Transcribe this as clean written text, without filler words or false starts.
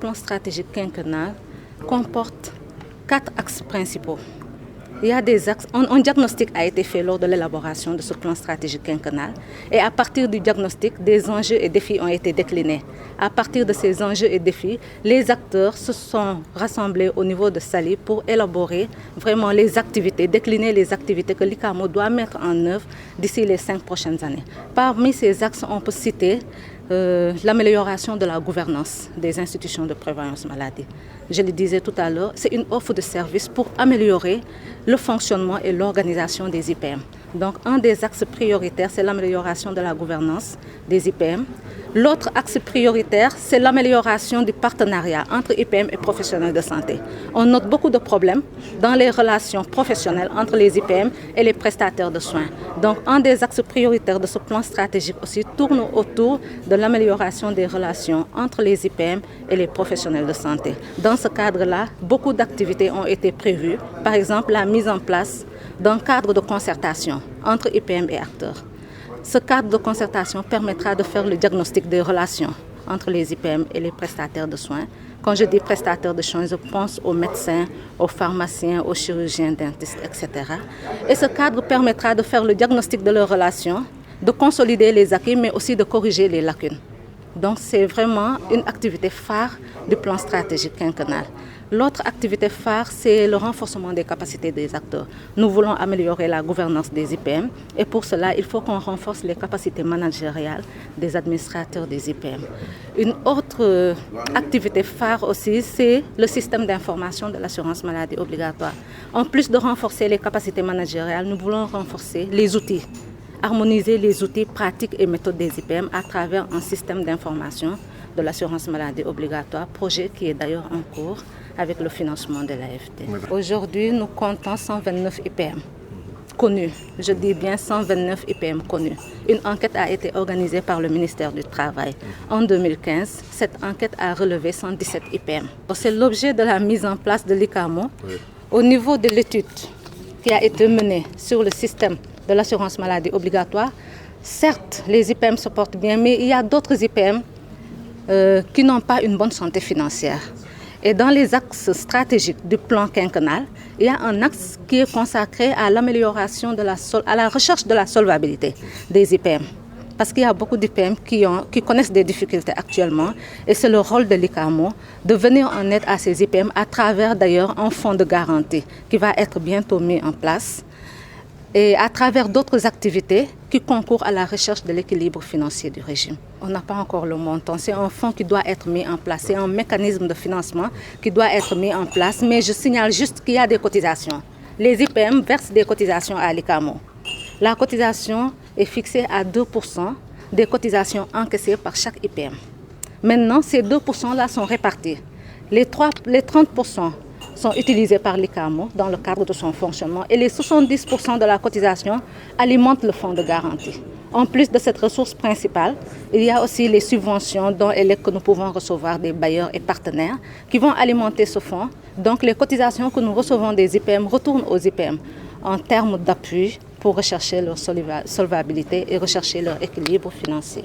plan stratégique quinquennal comporte 4 axes principaux. Il y a des axes, un diagnostic a été fait lors de l'élaboration de ce plan stratégique quinquennal et à partir du diagnostic, des enjeux et défis ont été déclinés. À partir de ces enjeux et défis, les acteurs se sont rassemblés au niveau de Saly pour élaborer vraiment les activités, décliner les activités que l'ICAMO doit mettre en œuvre d'ici les 5 prochaines années. Parmi ces axes, on peut citer l'amélioration de la gouvernance des institutions de prévoyance maladie. Je le disais tout à l'heure, c'est une offre de service pour améliorer le fonctionnement et l'organisation des IPM. Donc, un des axes prioritaires, c'est l'amélioration de la gouvernance des IPM. L'autre axe prioritaire, c'est l'amélioration du partenariat entre IPM et professionnels de santé. On note beaucoup de problèmes dans les relations professionnelles entre les IPM et les prestataires de soins. Donc, un des axes prioritaires de ce plan stratégique aussi tourne autour de l'amélioration des relations entre les IPM et les professionnels de santé. Dans ce cadre-là, beaucoup d'activités ont été prévues. Par exemple, la mise en place d'un cadre de concertation entre IPM et acteurs. Ce cadre de concertation permettra de faire le diagnostic des relations entre les IPM et les prestataires de soins. Quand je dis prestataires de soins, je pense aux médecins, aux pharmaciens, aux chirurgiens, dentistes, etc. Et ce cadre permettra de faire le diagnostic de leurs relations, de consolider les acquis, mais aussi de corriger les lacunes. Donc c'est vraiment une activité phare du plan stratégique quinquennal. L'autre activité phare, c'est le renforcement des capacités des acteurs. Nous voulons améliorer la gouvernance des IPM et pour cela, il faut qu'on renforce les capacités managériales des administrateurs des IPM. Une autre activité phare aussi, c'est le système d'information de l'assurance maladie obligatoire. En plus de renforcer les capacités managériales, nous voulons renforcer les outils. Harmoniser les outils pratiques et méthodes des IPM à travers un système d'information de l'assurance maladie obligatoire, projet qui est d'ailleurs en cours avec le financement de l'AFD. Aujourd'hui, nous comptons 129 IPM connus. Je dis bien 129 IPM connus. Une enquête a été organisée par le ministère du Travail. En 2015, cette enquête a relevé 117 IPM. C'est l'objet de la mise en place de l'ICAMO. Au niveau de l'étude qui a été menée sur le système de l'assurance maladie obligatoire, certes, les IPM se portent bien, mais il y a d'autres IPM qui n'ont pas une bonne santé financière. Et dans les axes stratégiques du plan quinquennal, il y a un axe qui est consacré à l'amélioration à la recherche de la solvabilité des IPM. Parce qu'il y a beaucoup d'IPM qui connaissent des difficultés actuellement et c'est le rôle de l'ICAMO de venir en aide à ces IPM à travers d'ailleurs un fonds de garantie qui va être bientôt mis en place et à travers d'autres activités qui concourent à la recherche de l'équilibre financier du régime. On n'a pas encore le montant, c'est un fonds qui doit être mis en place, c'est un mécanisme de financement qui doit être mis en place, mais je signale juste qu'il y a des cotisations. Les IPM versent des cotisations à l'ICAMO. La cotisation est fixée à 2% des cotisations encaissées par chaque IPM. Maintenant, ces 2%-là sont répartis. Les 30% sont utilisés par l'ICAMO dans le cadre de son fonctionnement et les 70% de la cotisation alimentent le fonds de garantie. En plus de cette ressource principale, il y a aussi les subventions dont que nous pouvons recevoir des bailleurs et partenaires qui vont alimenter ce fonds. Donc les cotisations que nous recevons des IPM retournent aux IPM en termes d'appui pour rechercher leur solvabilité et rechercher leur équilibre financier.